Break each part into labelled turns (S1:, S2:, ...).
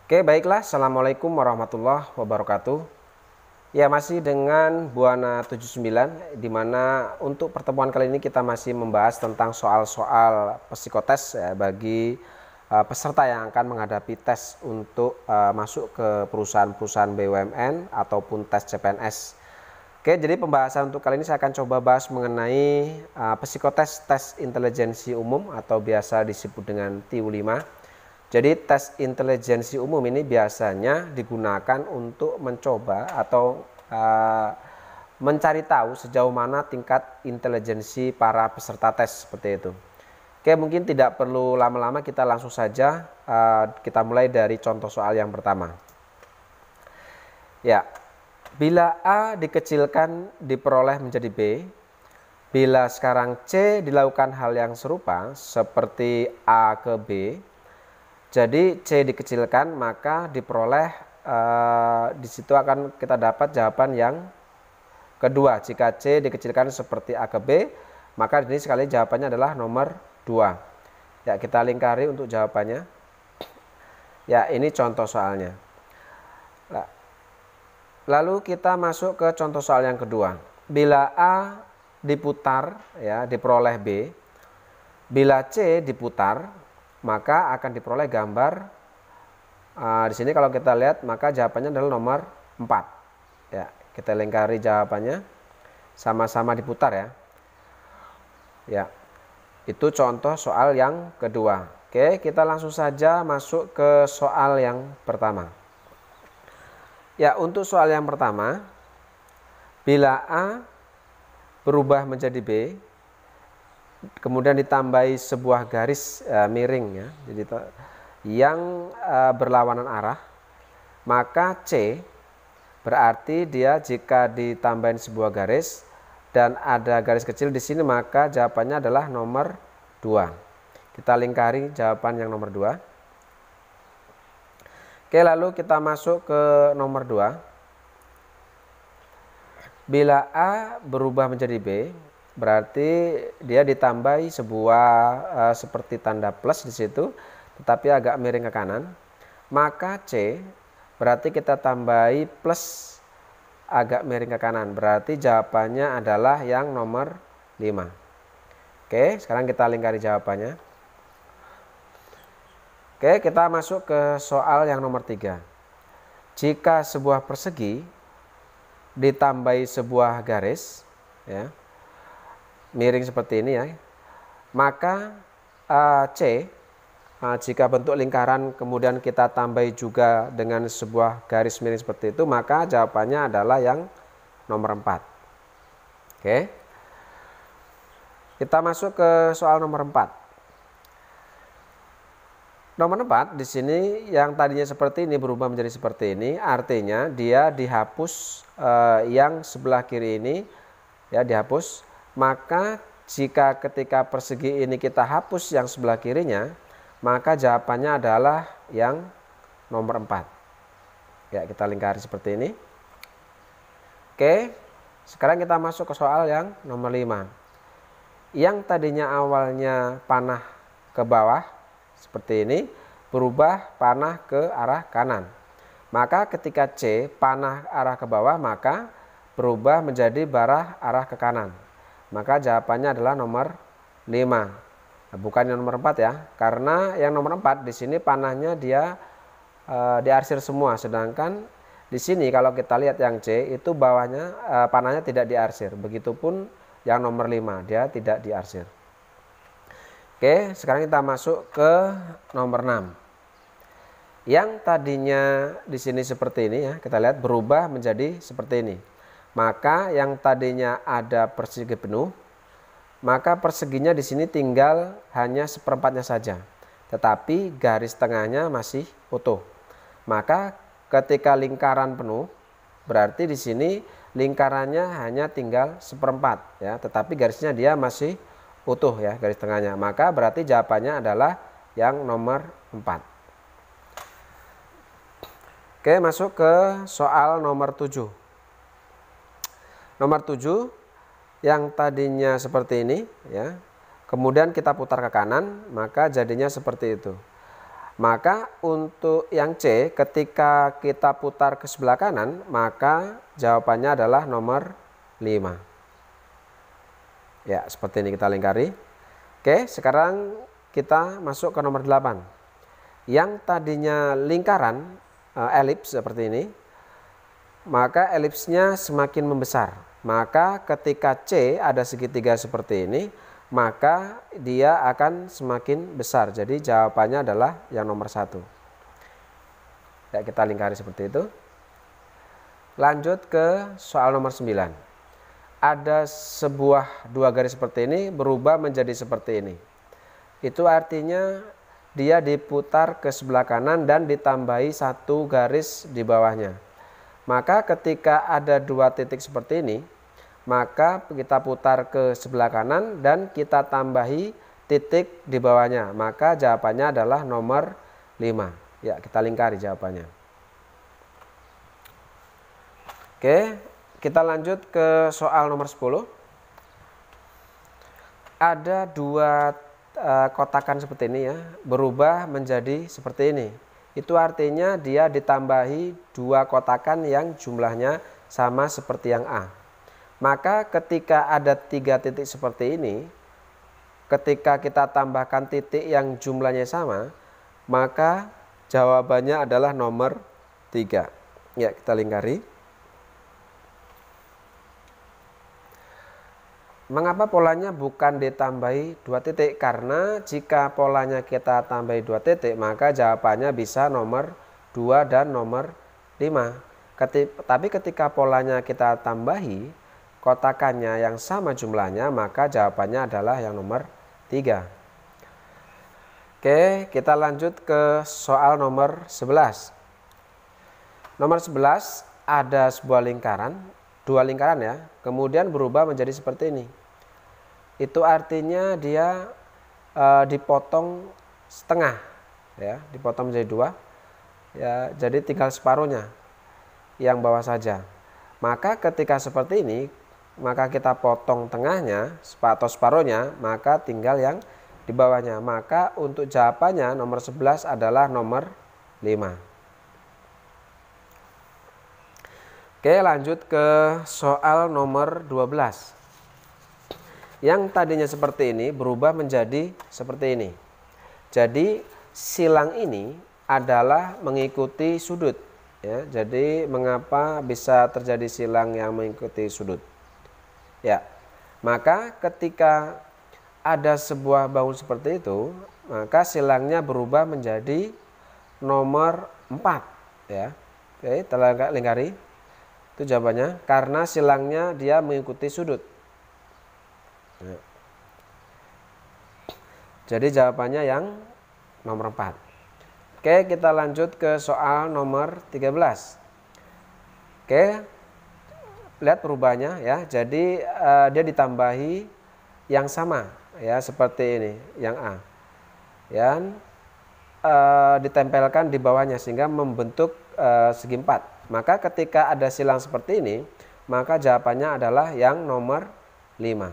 S1: Oke, baiklah. Assalamualaikum warahmatullahi wabarakatuh. Ya, masih dengan Buana 79, di mana untuk pertemuan kali ini kita masih membahas tentang soal-soal psikotes ya, bagi peserta yang akan menghadapi tes untuk masuk ke perusahaan-perusahaan BUMN ataupun tes CPNS. Oke, jadi pembahasan untuk kali ini saya akan coba bahas mengenai psikotes tes intelijensi umum atau biasa disebut dengan TU5. Jadi tes intelijensi umum ini biasanya digunakan untuk mencoba atau mencari tahu sejauh mana tingkat intelijensi para peserta tes seperti itu. Oke, mungkin tidak perlu lama-lama, kita langsung saja kita mulai dari contoh soal yang pertama. Ya, bila A dikecilkan diperoleh menjadi B, bila sekarang C dilakukan hal yang serupa seperti A ke B, jadi C dikecilkan maka diperoleh di situ akan kita dapat jawaban yang kedua. Jika C dikecilkan seperti A ke B, maka ini sekali jawabannya adalah nomor 2. Ya, kita lingkari untuk jawabannya. Ya, ini contoh soalnya. Lalu kita masuk ke contoh soal yang kedua. Bila A diputar ya diperoleh B, bila C diputar maka akan diperoleh gambar di sini. Kalau kita lihat maka jawabannya adalah nomor 4. Ya, kita lingkari jawabannya, sama-sama diputar ya. Ya, itu contoh soal yang kedua. Oke, kita langsung saja masuk ke soal yang pertama. Ya, untuk soal yang pertama, bila A berubah menjadi B, kemudian ditambahi sebuah garis miring ya, jadi yang berlawanan arah, maka C berarti dia jika ditambahin sebuah garis dan ada garis kecil di sini, maka jawabannya adalah nomor 2. Kita lingkari jawaban yang nomor 2. Oke, lalu kita masuk ke nomor 2. Bila A berubah menjadi B, berarti dia ditambahi sebuah seperti tanda plus di situ, tetapi agak miring ke kanan. Maka C berarti kita tambahi plus agak miring ke kanan. Berarti jawabannya adalah yang nomor 5. Oke, sekarang kita lingkari jawabannya. Oke, kita masuk ke soal yang nomor 3. Jika sebuah persegi ditambahi sebuah garis ya, miring seperti ini ya, maka C jika bentuk lingkaran kemudian kita tambahi juga dengan sebuah garis miring seperti itu, maka jawabannya adalah yang nomor 4. Oke, kita masuk ke soal nomor 4. Nomor 4 di sini yang tadinya seperti ini berubah menjadi seperti ini, artinya dia dihapus yang sebelah kiri ini ya, dihapus. Maka jika ketika persegi ini kita hapus yang sebelah kirinya, maka jawabannya adalah yang nomor 4. Ya, kita lingkari seperti ini. Oke, sekarang kita masuk ke soal yang nomor 5. Yang tadinya awalnya panah ke bawah seperti ini, berubah panah ke arah kanan. Maka ketika C panah arah ke bawah, maka berubah menjadi arah ke kanan. Maka jawabannya adalah nomor 5. Nah, bukan yang nomor 4 ya. Karena yang nomor 4 di sini panahnya dia diarsir semua, sedangkan di sini kalau kita lihat yang C itu bawahnya panahnya tidak diarsir. Begitupun yang nomor 5, dia tidak diarsir. Oke, sekarang kita masuk ke nomor 6. Yang tadinya di sini seperti ini ya, kita lihat berubah menjadi seperti ini. Maka yang tadinya ada persegi penuh, maka perseginya di sini tinggal hanya seperempatnya saja, tetapi garis tengahnya masih utuh. Maka ketika lingkaran penuh, berarti di sini lingkarannya hanya tinggal seperempat ya, tetapi garisnya dia masih utuh ya, garis tengahnya. Maka berarti jawabannya adalah yang nomor 4. Oke, masuk ke soal nomor 7. Nomor 7 yang tadinya seperti ini ya, kemudian kita putar ke kanan, maka jadinya seperti itu. Maka untuk yang C, ketika kita putar ke sebelah kanan, maka jawabannya adalah nomor 5. Ya, seperti ini kita lingkari. Oke, sekarang kita masuk ke nomor 8. Yang tadinya lingkaran, elips seperti ini, maka elipsnya semakin membesar. Maka ketika C ada segitiga seperti ini, maka dia akan semakin besar. Jadi jawabannya adalah yang nomor 1. Ya, kita lingkari seperti itu. Lanjut ke soal nomor 9. Ada sebuah dua garis seperti ini berubah menjadi seperti ini. Itu artinya dia diputar ke sebelah kanan dan ditambahi satu garis di bawahnya. Maka ketika ada dua titik seperti ini, maka kita putar ke sebelah kanan dan kita tambahi titik di bawahnya. Maka jawabannya adalah nomor 5. Ya, kita lingkari jawabannya. Oke, kita lanjut ke soal nomor 10. Ada dua kotakan seperti ini ya, berubah menjadi seperti ini. Itu artinya dia ditambahi dua kotakan yang jumlahnya sama seperti yang A. Maka ketika ada 3 titik seperti ini, ketika kita tambahkan titik yang jumlahnya sama, maka jawabannya adalah nomor 3. Ya, kita lingkari. Mengapa polanya bukan ditambahi 2 titik? Karena jika polanya kita tambahi 2 titik, maka jawabannya bisa nomor 2 dan nomor 5. Tapi ketika polanya kita tambahi kotakannya yang sama jumlahnya, maka jawabannya adalah yang nomor 3. Oke, kita lanjut ke soal nomor 11. Nomor 11 ada sebuah lingkaran, dua lingkaran ya, kemudian berubah menjadi seperti ini. Itu artinya dia dipotong setengah ya, dipotong menjadi 2 ya, jadi tinggal separuhnya yang bawah saja. Maka ketika seperti ini, maka kita potong tengahnya atau separuhnya, maka tinggal yang di bawahnya. Maka untuk jawabannya nomor 11 adalah nomor 5. Oke, lanjut ke soal nomor 12. Yang tadinya seperti ini berubah menjadi seperti ini. Jadi silang ini adalah mengikuti sudut ya. Jadi mengapa bisa terjadi silang yang mengikuti sudut? Ya, maka ketika ada sebuah bangun seperti itu, maka silangnya berubah menjadi nomor 4 ya. Oke, kita lingkari. Itu jawabannya, karena silangnya dia mengikuti sudut ya. Jadi jawabannya yang nomor 4. Oke, kita lanjut ke soal nomor 13. Oke, lihat perubahannya ya. Jadi dia ditambahi yang sama ya, seperti ini yang A. Yang ditempelkan di bawahnya sehingga membentuk segi 4. Maka ketika ada silang seperti ini, maka jawabannya adalah yang nomor 5.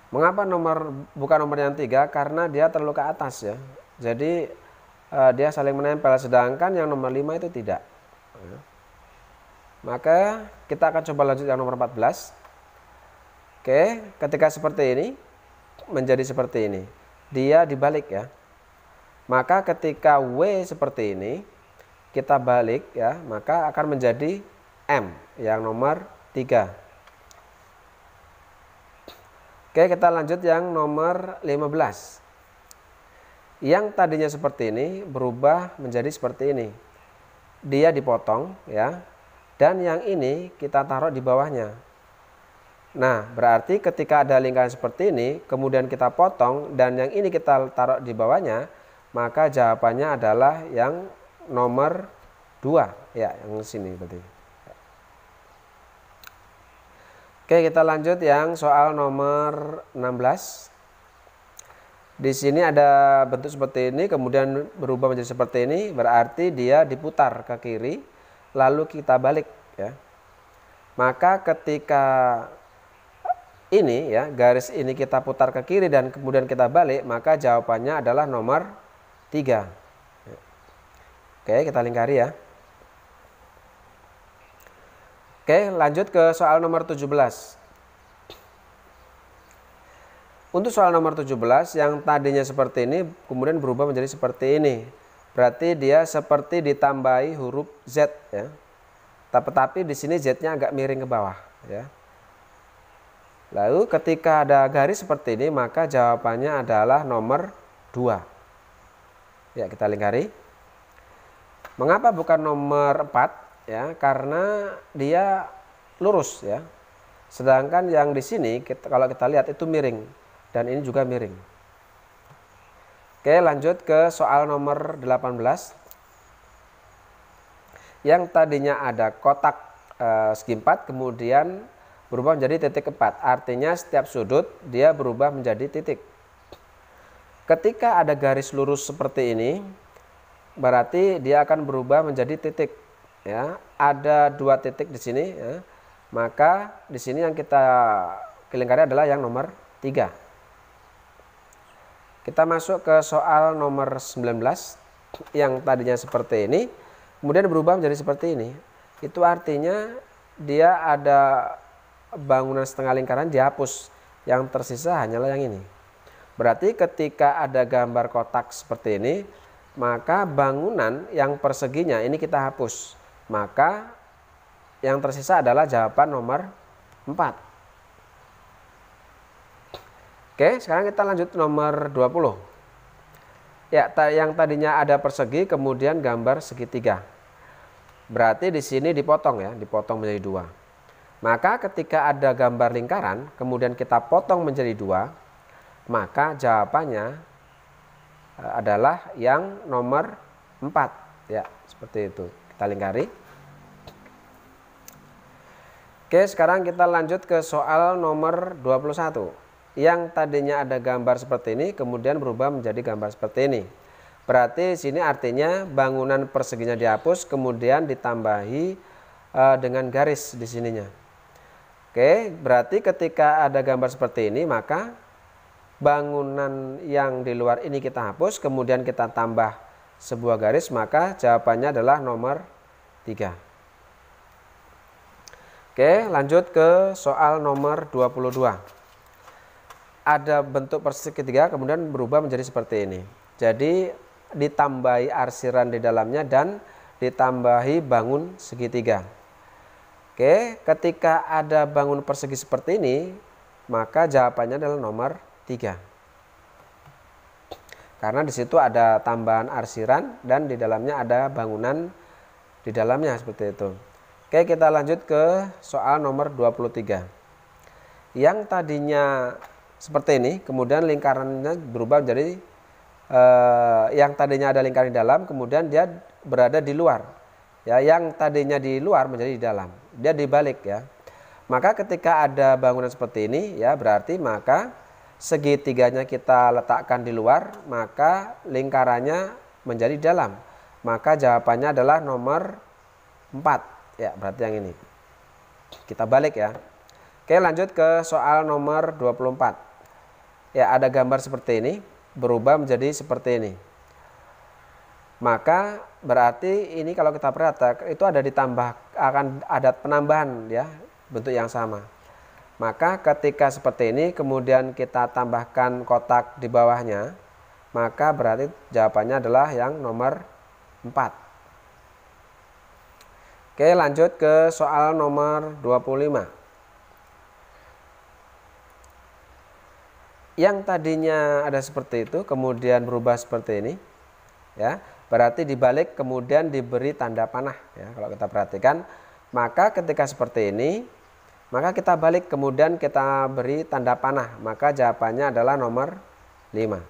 S1: Mengapa bukan nomor yang 3? Karena dia terlalu ke atas ya. Jadi dia saling menempel, sedangkan yang nomor 5 itu tidak. Maka kita akan coba lanjut yang nomor 14. Oke, ketika seperti ini menjadi seperti ini, dia dibalik ya. Maka ketika W seperti ini kita balik ya, maka akan menjadi M yang nomor 3. Oke, kita lanjut yang nomor 15. Yang tadinya seperti ini berubah menjadi seperti ini. Dia dipotong ya, dan yang ini kita taruh di bawahnya. Nah, berarti ketika ada lingkaran seperti ini, kemudian kita potong dan yang ini kita taruh di bawahnya, maka jawabannya adalah yang nomor 2 ya, yang sini berarti. Oke, kita lanjut yang soal nomor 16. Di sini ada bentuk seperti ini, kemudian berubah menjadi seperti ini, berarti dia diputar ke kiri, lalu kita balik ya. Maka ketika ini ya, garis ini kita putar ke kiri dan kemudian kita balik, maka jawabannya adalah nomor 3. Oke, kita lingkari ya. Oke, lanjut ke soal nomor 17. Untuk soal nomor 17 yang tadinya seperti ini kemudian berubah menjadi seperti ini. Berarti dia seperti ditambahi huruf Z ya. Tetapi di sini Z-nya agak miring ke bawah ya. Lalu ketika ada garis seperti ini maka jawabannya adalah nomor 2. Ya, kita lingkari. Mengapa bukan nomor 4? Ya, karena dia lurus ya. Sedangkan yang di sini kalau kita lihat itu miring dan ini juga miring. Oke, lanjut ke soal nomor 18. Yang tadinya ada kotak segi 4 kemudian berubah menjadi titik 4. Artinya setiap sudut dia berubah menjadi titik. Ketika ada garis lurus seperti ini, berarti dia akan berubah menjadi titik. Ya, ada 2 titik di sini. Ya. Maka di sini yang kita lingkari adalah yang nomor 3. Kita masuk ke soal nomor 19 yang tadinya seperti ini, kemudian berubah menjadi seperti ini. Itu artinya dia ada bangunan setengah lingkaran dihapus. Yang tersisa hanyalah yang ini. Berarti ketika ada gambar kotak seperti ini, maka bangunan yang perseginya ini kita hapus. Maka yang tersisa adalah jawaban nomor 4. Oke, sekarang kita lanjut nomor 20. Ya, yang tadinya ada persegi kemudian gambar segitiga. Berarti di sini dipotong ya, dipotong menjadi 2. Maka ketika ada gambar lingkaran kemudian kita potong menjadi 2, maka jawabannya adalah yang nomor 4. Ya, seperti itu. Kita lingkari. Oke, sekarang kita lanjut ke soal nomor 21. Yang tadinya ada gambar seperti ini kemudian berubah menjadi gambar seperti ini. Berarti sini artinya bangunan perseginya dihapus kemudian ditambahi dengan garis di sininya. Oke, berarti ketika ada gambar seperti ini maka bangunan yang di luar ini kita hapus kemudian kita tambah sebuah garis, maka jawabannya adalah nomor 3. Oke, lanjut ke soal nomor 22. Ada bentuk persegi segitiga kemudian berubah menjadi seperti ini. Jadi ditambahi arsiran di dalamnya dan ditambahi bangun segitiga. Oke, ketika ada bangun persegi seperti ini, maka jawabannya adalah nomor 3. Karena di situ ada tambahan arsiran dan di dalamnya ada bangunan di dalamnya seperti itu. Oke, kita lanjut ke soal nomor 23. Yang tadinya seperti ini, kemudian lingkarannya berubah menjadi yang tadinya ada lingkaran di dalam, kemudian dia berada di luar. Ya, yang tadinya di luar menjadi di dalam. Dia dibalik ya. Maka ketika ada bangunan seperti ini, ya berarti maka segitiganya kita letakkan di luar, maka lingkarannya menjadi di dalam. Maka jawabannya adalah nomor 4. Ya, berarti yang ini. Kita balik ya. Oke, lanjut ke soal nomor 24. Ya, ada gambar seperti ini, berubah menjadi seperti ini. Maka berarti ini kalau kita perhatikan itu ada ditambah, akan ada penambahan ya, bentuk yang sama. Maka ketika seperti ini kemudian kita tambahkan kotak di bawahnya, maka berarti jawabannya adalah yang nomor 4. Oke, lanjut ke soal nomor 25. Yang tadinya ada seperti itu kemudian berubah seperti ini. Ya, berarti dibalik kemudian diberi tanda panah ya, kalau kita perhatikan. Maka ketika seperti ini, maka kita balik kemudian kita beri tanda panah, maka jawabannya adalah nomor 5.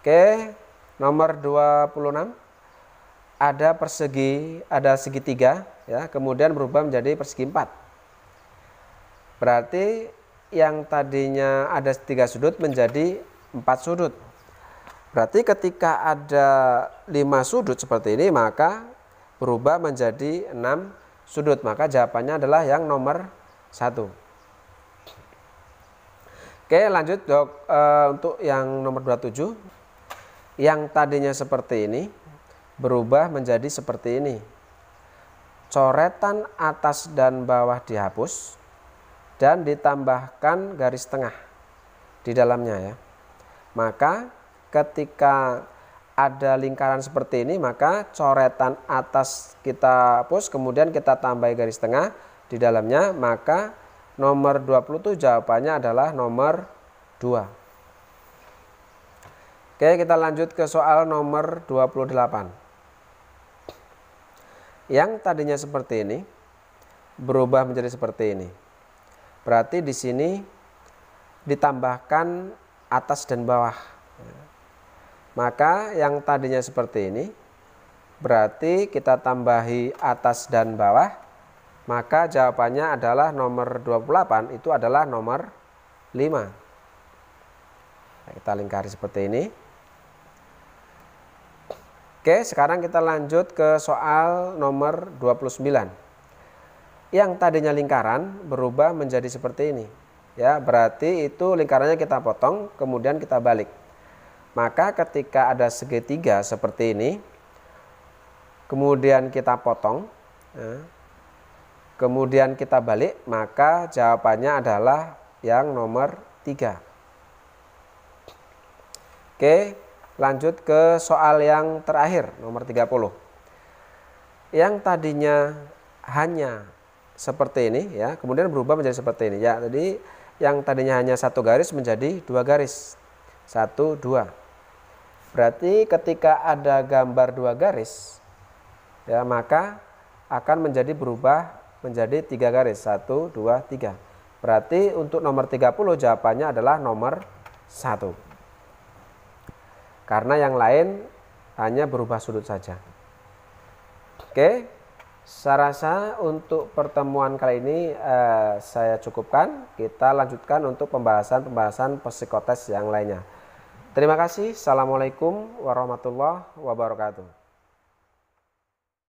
S1: Oke, nomor 26. Ada persegi, ada segitiga ya, kemudian berubah menjadi persegi 4. Berarti yang tadinya ada 3 sudut menjadi 4 sudut. Berarti ketika ada 5 sudut seperti ini maka berubah menjadi 6 sudut. Maka jawabannya adalah yang nomor 1. Oke, lanjut dok. Untuk yang nomor 27, yang tadinya seperti ini berubah menjadi seperti ini. Coretan atas dan bawah dihapus dan ditambahkan garis tengah di dalamnya ya. Maka ketika ada lingkaran seperti ini, maka coretan atas kita hapus, kemudian kita tambahi garis tengah di dalamnya, maka nomor 20 itu jawabannya adalah nomor 2. Oke, kita lanjut ke soal nomor 28. Yang tadinya seperti ini berubah menjadi seperti ini. Berarti di sini ditambahkan atas dan bawah. Maka yang tadinya seperti ini berarti kita tambahi atas dan bawah. Maka jawabannya adalah nomor 28 itu adalah nomor 5. Kita lingkari seperti ini. Oke, sekarang kita lanjut ke soal nomor 29. Yang tadinya lingkaran berubah menjadi seperti ini. Ya, berarti itu lingkarannya kita potong, kemudian kita balik. Maka ketika ada segitiga seperti ini, kemudian kita potong, ya, kemudian kita balik, maka jawabannya adalah yang nomor 3. Oke, lanjut ke soal yang terakhir, nomor 30. Yang tadinya hanya seperti ini ya, kemudian berubah menjadi seperti ini ya. Jadi yang tadinya hanya 1 garis menjadi 2 garis. 1, 2. Berarti ketika ada gambar 2 garis ya, maka akan menjadi berubah menjadi 3 garis. 1, 2, 3. Berarti untuk nomor 30 jawabannya adalah nomor 1. Karena yang lain hanya berubah sudut saja. Oke, saya rasa untuk pertemuan kali ini saya cukupkan. Kita lanjutkan untuk pembahasan psikotes yang lainnya. Terima kasih. Assalamualaikum warahmatullahi wabarakatuh.